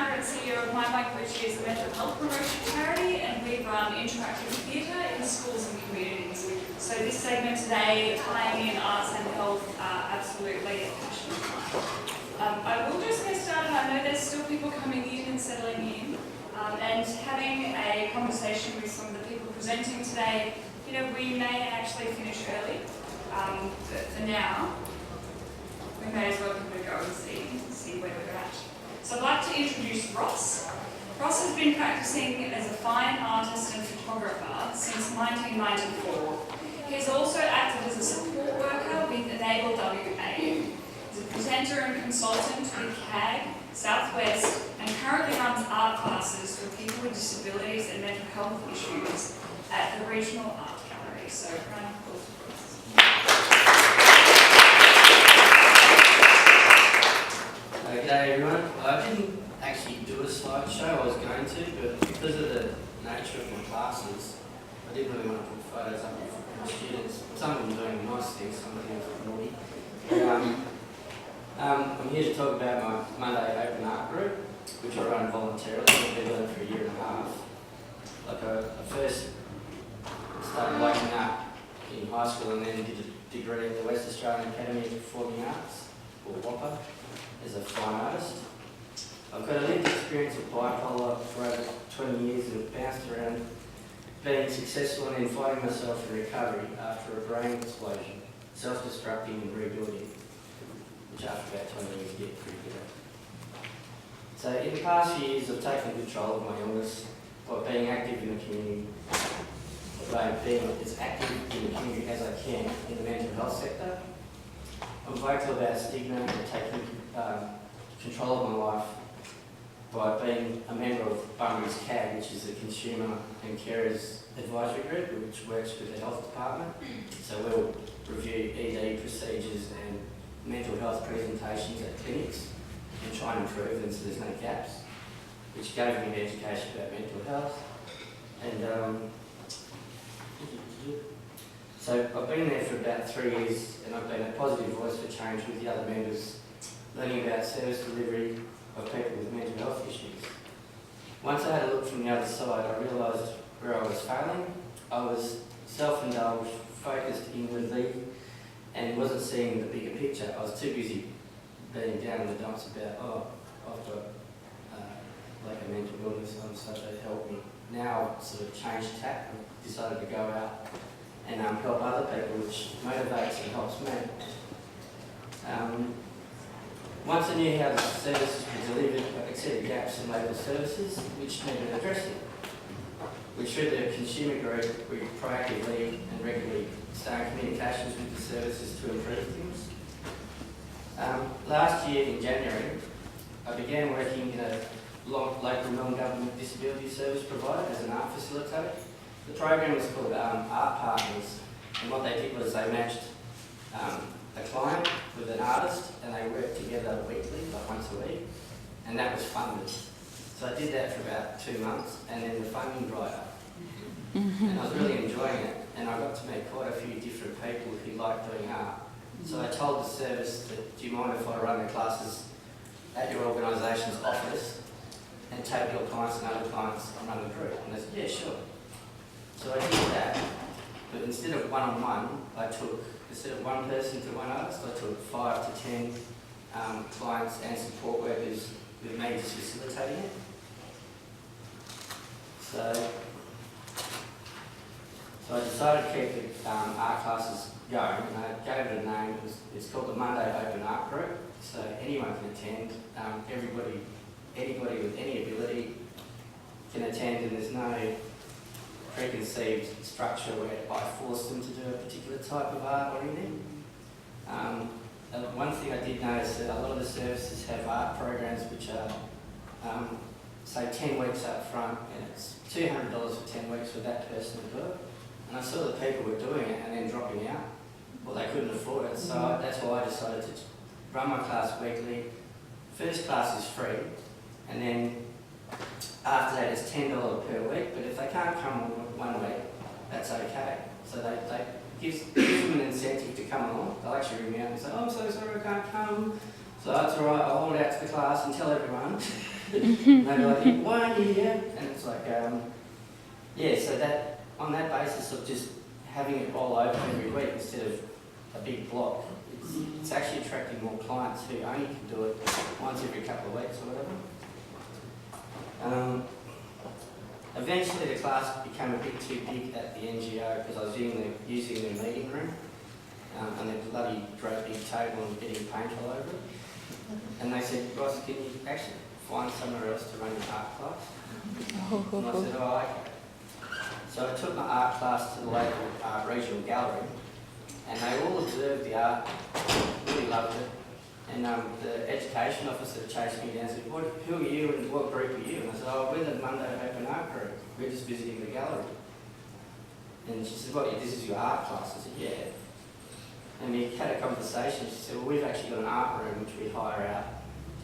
founder and CEO of which is a mental health promotion charity, and we run interactive theatre in schools and communities. So this segment today, tying in arts and health, are absolutely a passion of mine. I will just get started. I know there's still people coming in and settling in, and having a conversation with some of the people presenting today. You know, we may actually finish early, but for now, we may as well give it a go and see where we're at. So I'd like to introduce Ross. Ross has been practicing as a fine artist and photographer since 1994. He's also acted as a support worker with Enable WA. He's a presenter and consultant with CAG, Southwest, and currently runs art classes for people with disabilities and mental health issues at the Regional Art Gallery. So, round of applause for Ross. G'day everyone. I didn't actually do a slideshow, I was going to, but because of the nature of my classes, I didn't really want to put photos up of my students. Some of them doing nice things, some of them are naughty. I'm here to talk about my Monday Open Art Group, which I run voluntarily. I've been doing it for a year and a half. I first started working up in high school and then did a degree at the West Australian Academy of Performing Arts, or WAPA, as a fine artist. I've got a lived experience of bipolar for over 20 years and bounced around being successful and then finding myself in recovery after a brain explosion, self-destructing and rebuilding, which after about 20 years you get pretty good at. So in the past few years I've taken control of my illness by being active in the community, by being as active in the community as I can in the mental health sector. I'm vocal about stigma and taking control of my life by being a member of Bunbury's CAG, which is the Consumer and Carers Advisory Group, which works with the Health Department. So we'll review ED procedures and mental health presentations at clinics and try and improve them so there's no gaps, which gave me an education about mental health. And so I've been there for about 3 years and I've been a positive voice for change with the other members, learning about service delivery of people with mental health issues. Once I had a look from the other side, I realised where I was failing. I was self-indulged, focused inwardly, and wasn't seeing the bigger picture. I was too busy being down in the dumps about, I've got like a mental illness, so they help me. Now I've sort of changed tack and decided to go out and help other people, which motivates and helps me. Once I knew how the services were delivered, I could see the gaps in local services which needed addressing. We through the consumer group, we proactively and regularly stay in communications with the services to improve things. Last year in January, I began working in a local non-government disability service provider as an art facilitator. The program was called Art Partners, and what they did was they matched a client with an artist and they worked together weekly, like once a week, and that was funded. So I did that for about 2 months and then the funding dried up. And I was really enjoying it, and I got to meet quite a few different people who liked doing art. So I told the service that, do you mind if I run the classes at your organisation's office and take your clients and other clients and run the group? And they said, yeah, sure. So I did that, but instead of one-on-one, instead of one person to one artist, I took 5 to 10 clients and support workers with me just facilitating it. So I decided to keep the art classes going, and I gave it a name. It's called the Monday Open Art Group, so anyone can attend. Anybody with any ability can attend, and there's no preconceived structure where I force them to do a particular type of art or anything. One thing I did notice that a lot of the services have art programs which are, say, 10 weeks up front, and it's $200 for 10 weeks for that person to do it. And I saw that people were doing it and then dropping out. Well, they couldn't afford it, so that's why I decided to run my class weekly. First class is free, and then after that it's $10 per week, but if they can't come 1 week, that's okay. So they gives them an incentive to come along. They'll actually ring me out and say, oh, I'm so sorry I can't come. So that's all right, I'll hold out to the class and tell everyone. And they'd be like, why aren't you here? And it's like, yeah, so that, on that basis of just having it roll over every week instead of a big block, it's actually attracting more clients who only can do it once every couple of weeks or whatever. Eventually the class became a bit too big at the NGO because I was using their meeting room, and their bloody great big table and getting paint all over it. And they said, Ross, can you actually find somewhere else to run your art class? And I said, oh, okay. So I took my art class to the local regional gallery, and they all observed the art, really loved it. And the education officer chased me down and said, who are you and what group are you? And I said, oh, we're the Monday Open Art Group. We're just visiting the gallery. And she said, what, this is your art class? I said, yeah. And we had a conversation. She said, well, we've actually got an art room which we hire out,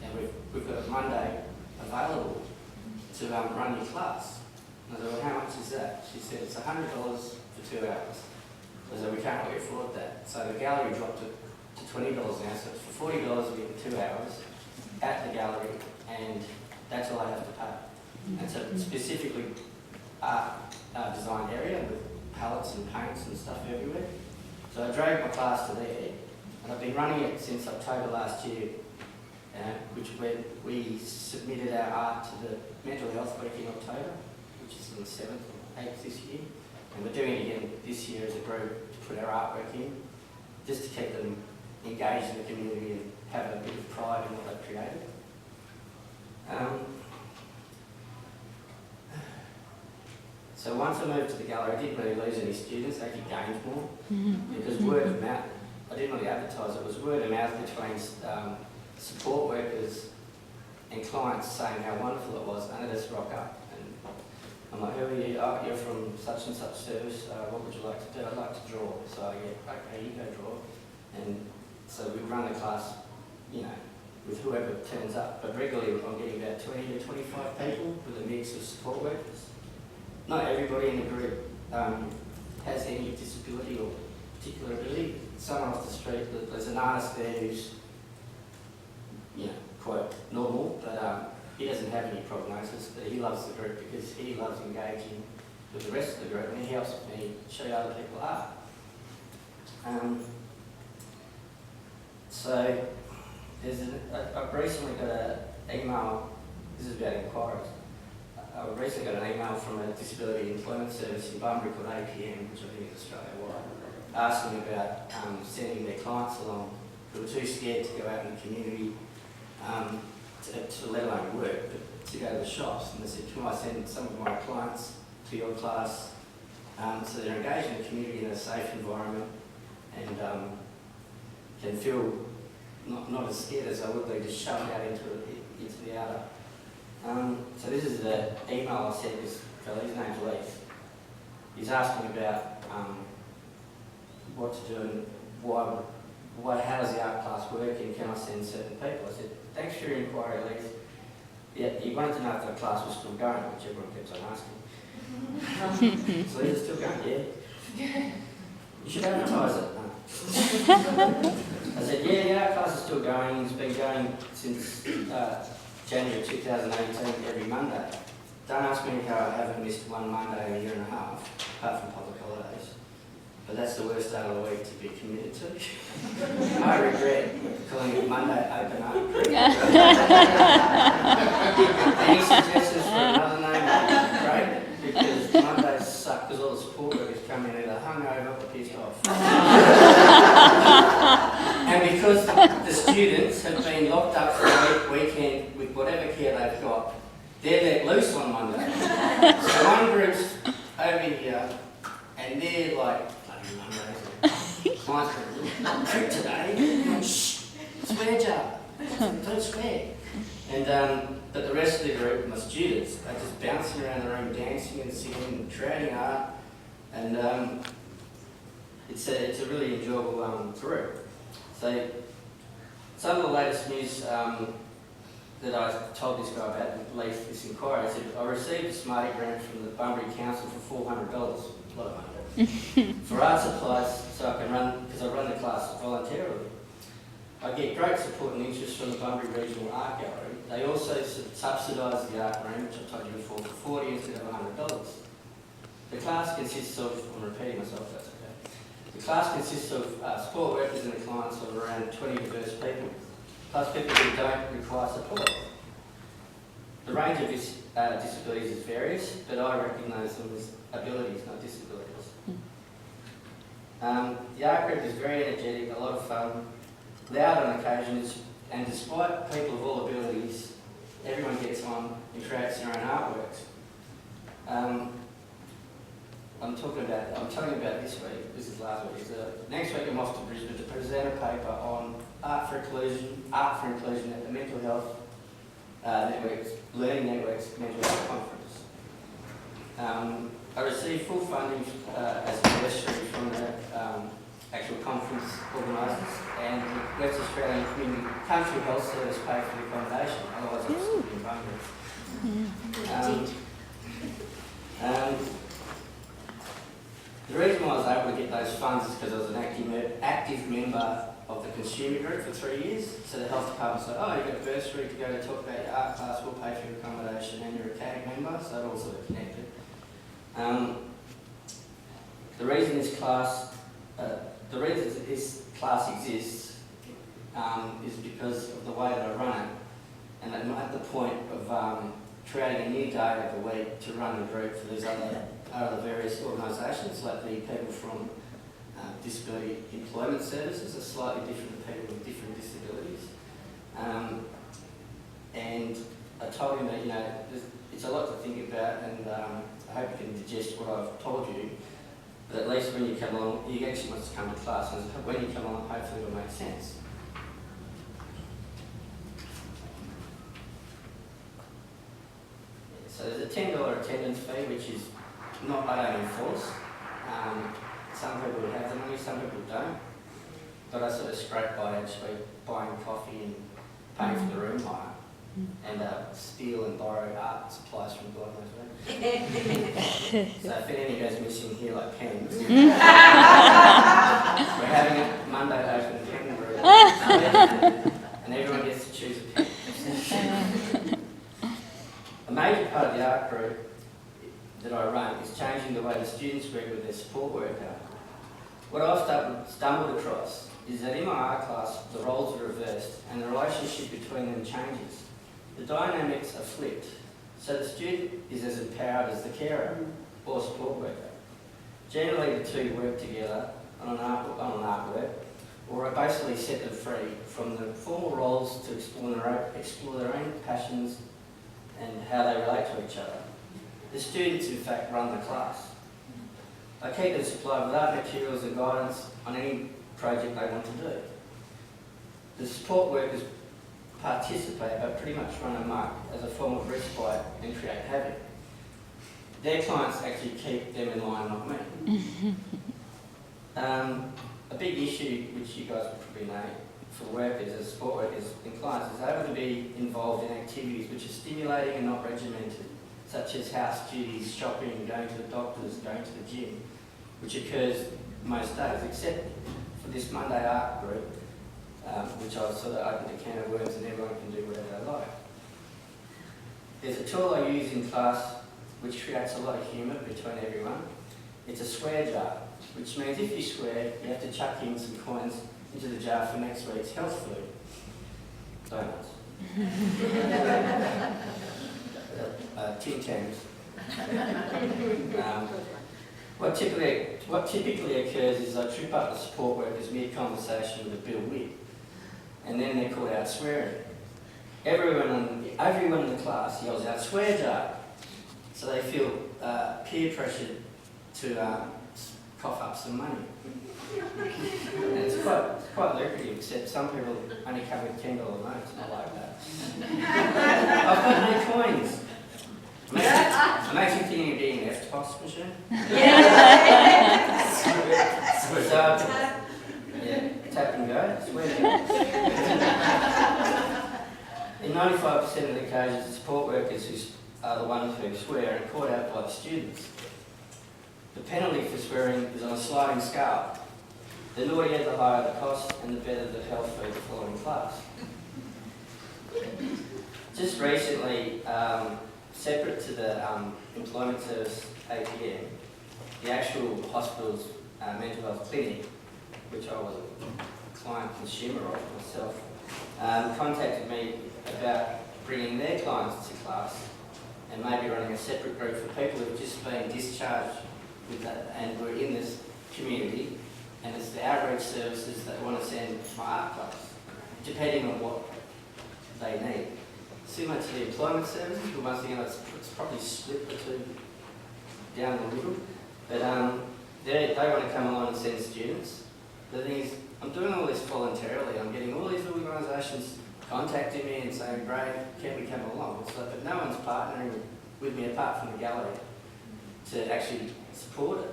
and we've got Monday available to run your class. And I said, well, how much is that? She said, it's $100 for 2 hours. I said, we can't really afford that. So the gallery dropped it to $20 now, so it's for $40 we get 2 hours at the gallery, and that's all I have to pay. And it's a specifically art designed area with palettes and paints and stuff everywhere. So I drove my class to there, and I've been running it since October last year, which we submitted our art to the Mental Health Week in October, which is on the 7th or 8th this year. And we're doing it again this year as a group to put our artwork in, just to keep them engaged in the community and have a bit of pride in what they've created. So once I moved to the gallery, I didn't really lose any students, I actually gained more, because word of mouth, I didn't really advertise, it was word of mouth between support workers and clients saying how wonderful it was, and they just rock up. And I'm like, who are you? Oh, you're from such and such service, what would you like to do? I'd like to draw. So yeah, okay, you go draw. And so we run the class, you know, with whoever turns up, but regularly I'm getting about 20 to 25 people with a mix of support workers. Not everybody in the group has any disability or particular ability. Someone off the street, there's an artist there who's, you know, quite normal, but he doesn't have any prognosis, but he loves the group because he loves engaging with the rest of the group, and he helps me show other people art. So I've recently got an email, this is about inquiries. I've recently got an email from a disability employment service in Bunbury called APM, which I think is Australia-wide, asking about sending their clients along who were too scared to go out in the community, to let alone work, but to go to the shops. And they said, can I send some of my clients to your class so they're engaged in the community in a safe environment and can feel not as scared as I would be just shoved out into the outer. So this is the email I sent this fellow, his name's Leith. He's asking about what to do and how does the art class work and can I send certain people? I said, thanks for your inquiry, Leith. Yeah, he wanted to know if the class was still going, which everyone keeps on asking. So is it still going? Yeah. You should advertise it. No. I said, yeah, the art class is still going. It's been going since January 2018 every Monday. Don't ask me how I haven't missed one Monday in a year and a half, apart from public holidays. But that's the worst day of the week to be committed to. I regret calling it Monday Open Art Group. Any suggestions for another name? Great, because Mondays suck because all the support workers come in either hungover or pissed off. And because the students have been locked up for a weekend with whatever care they've got, they're let loose on Monday. So one group's over here, and they're like, bloody Mondays. Clients go, not drink today. Shh, swear jar. Don't swear. And but the rest of the group, my students, are just bouncing around the room, dancing and singing and creating art. And it's a really enjoyable group. So some of the latest news that I told this guy about, Leith, this inquiry, I said, I received a Smarty grant from the Bunbury Council for $400, a lot of money, for art supplies so I can run, because I run the class voluntarily. I get great support and interest from the Bunbury Regional Art Gallery. They also subsidise the art room, which I've told you before, for $40 instead of $100. The class consists of, I'm repeating myself, that's okay. The class consists of support workers and clients of around 20 diverse people, plus people who don't require support. The range of disabilities is various, but I recognise them as abilities, not disabilities. The art group is very energetic, a lot of fun, loud on occasions, and despite people of all abilities, everyone gets on and creates their own artworks. I'm telling you about this week, this is last week, next week I'm off to Brisbane to present a paper on art for inclusion at the Mental Health Learning Networks Mental Health Conference. I received full funding as a bursary from the actual conference organisers, and the West Australian Country Health Service paid for the accommodation, otherwise I'd still be in Bunbury. The reason why I was able to get those funds is because I was an active member of the consumer group for 3 years. So the health department said, oh, you've got a bursary to go to talk about your art class, we'll pay for your accommodation, and you're a CAG member, so it all sort of connected. The reason this class exists is because of the way that I run it, and I'm at the point of creating a new day of the week to run the group for these other various organisations, like the people from Disability Employment Services are slightly different to people with different disabilities. And I told him that, it's a lot to think about, and I hope you can digest what I've told you. But at least when you come along, he actually wants to come to class, and when you come along, hopefully it'll make sense. So there's a $10 attendance fee, which is not, I don't enforce. Some people have the money, some people don't. But I sort of scrape by actually buying coffee and paying for the room hire, and steal and borrow art supplies from God knows where. So if any goes missing here, like pens, we're having a Monday open pen group, and everyone gets to choose a pen. A major part of the art group that I run is changing the way the students work with their support worker. What I've stumbled across is that in my art class, the roles are reversed and the relationship between them changes. The dynamics are flipped, so the student is as empowered as the carer or support worker. Generally, the two work together on an artwork, or I basically set them free from the formal roles to explore their own passions and how they relate to each other. The students, in fact, run the class. They keep them supplied with art materials and guidance on any project they want to do. The support workers participate but pretty much run amok as a form of respite and create havoc. Their clients actually keep them in line, not me. A big issue, which you guys would probably know, for workers as support workers and clients, is able to be involved in activities which are stimulating and not regimented, such as house duties, shopping, going to the doctors, going to the gym, which occurs most days, except for this Monday art group, which I've sort of opened a can of worms and everyone can do whatever they like. There's a tool I use in class which creates a lot of humour between everyone. It's a swear jar, which means if you swear, you have to chuck in some coins into the jar for next week's health food. Donuts. Tin Tams. What typically occurs is I trip up the support workers mid-conversation with a Bill Witt, and then they're called out swearing. Everyone in the class yells out, "Swear jar!" So they feel peer pressured to cough up some money. And it's quite lucrative, except some people only come with $10 notes, not like that. I've got no coins. I'm actually thinking of getting an F-Toss machine. Tap and go, swear. In 95% of the occasions, the support workers who are the ones who swear are caught out by the students. The penalty for swearing is on a sliding scale. The naughtier the higher the cost and the better the health food the following class. Just recently, separate to the employment service APM, the actual hospital's mental health clinic, which I was a client consumer of myself, contacted me about bringing their clients to class and maybe running a separate group for people who've just been discharged with that and were in this community, and it's the outreach services they want to send to my art class, depending on what they need. Similar to the employment services, but once again it's probably split the two down the middle. But they want to come along and send students. The thing is, I'm doing all this voluntarily. I'm getting all these organisations contacting me and saying, "Great, can we come along?" It's like, but no one's partnering with me apart from the gallery to actually support it.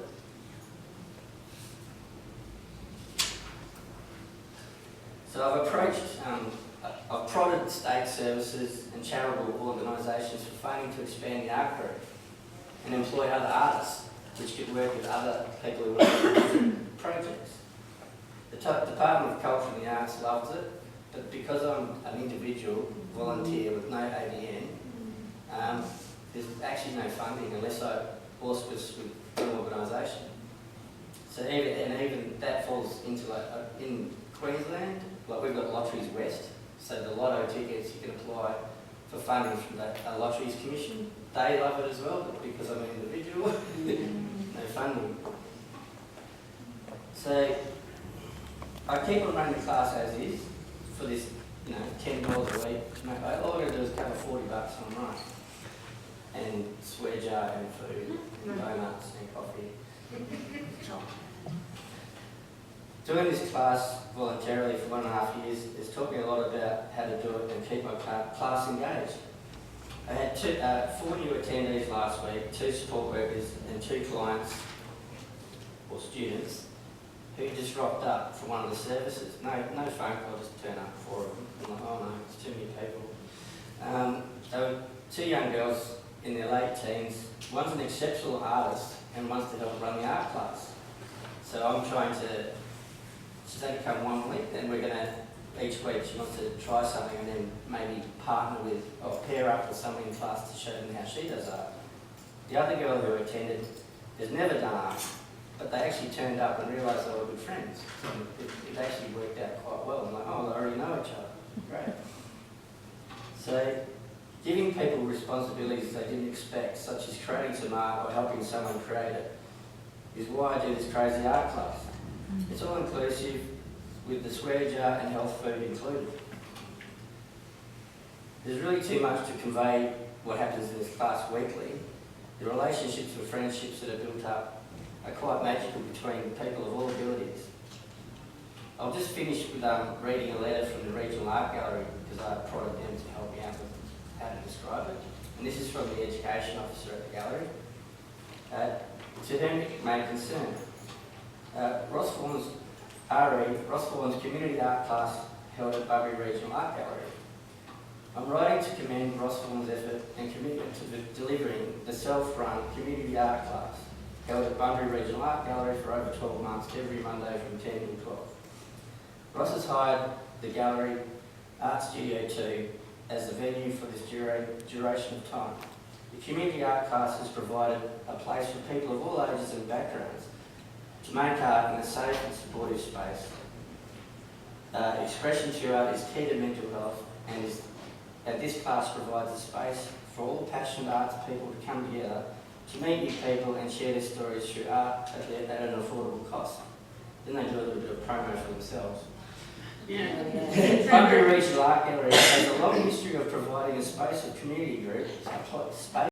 So I've approached, I've prodded state services and charitable organisations for funding to expand the art group and employ other artists, which could work with other people who work on different projects. The Department of Culture and the Arts loves it, but because I'm an individual volunteer with no ABN, there's actually no funding unless I auspice with an organisation. So even that falls into like in Queensland, like we've got Lotteries West, so the lotto tickets you can apply for funding from the Lotteries Commission. They love it as well, but because I'm an individual, no funding. So I keep on running the class as is for this, $10 a week. All I got to do is cover $40 online, and swear jar and food, and donuts and coffee. Doing this class voluntarily for 1.5 years has taught me a lot about how to do it and keep my class engaged. I had 4 new attendees last week, 2 support workers and 2 clients or students who just rocked up for one of the services. No phone call, just turn up for them. I'm like, oh no, it's too many people. They were 2 young girls in their late teens. One's an exceptional artist and wants to help run the art class. So I'm trying to, she's only come 1 week, and we're going to, each week she wants to try something and then maybe partner with or pair up with someone in class to show them how she does art. The other girl who attended has never done art, but they actually turned up and realised they were good friends. So it actually worked out quite well. I'm like, oh, they already know each other. Great. So giving people responsibilities they didn't expect, such as creating some art or helping someone create it, is why I do this crazy art class. It's all inclusive, with the swear jar and health food included. There's really too much to convey what happens in this class weekly. The relationships and friendships that are built up are quite magical between people of all abilities. I'll just finish with reading a letter from the Regional Art Gallery because I prodded them to help me out with how to describe it. And this is from the Education Officer at the gallery. To whom it may concern. Ross Vaughan's Community Art class held at Bunbury Regional Art Gallery. I'm writing to commend Ross Vaughan's effort and commitment to delivering the self-run Community Art class held at Bunbury Regional Art Gallery for over 12 months, every Monday from 10 till 12. Ross has hired the Gallery Art Studio 2 as the venue for this duration of time. The Community Art class has provided a place for people of all ages and backgrounds to make art in a safe and supportive space. Expression through art is key to mental health, and this class provides a space for all passionate arts people to come together to meet new people and share their stories through art at an affordable cost. Then they do a little bit of promo for themselves. Bunbury Regional Art Gallery has a long history of providing a space of community groups, space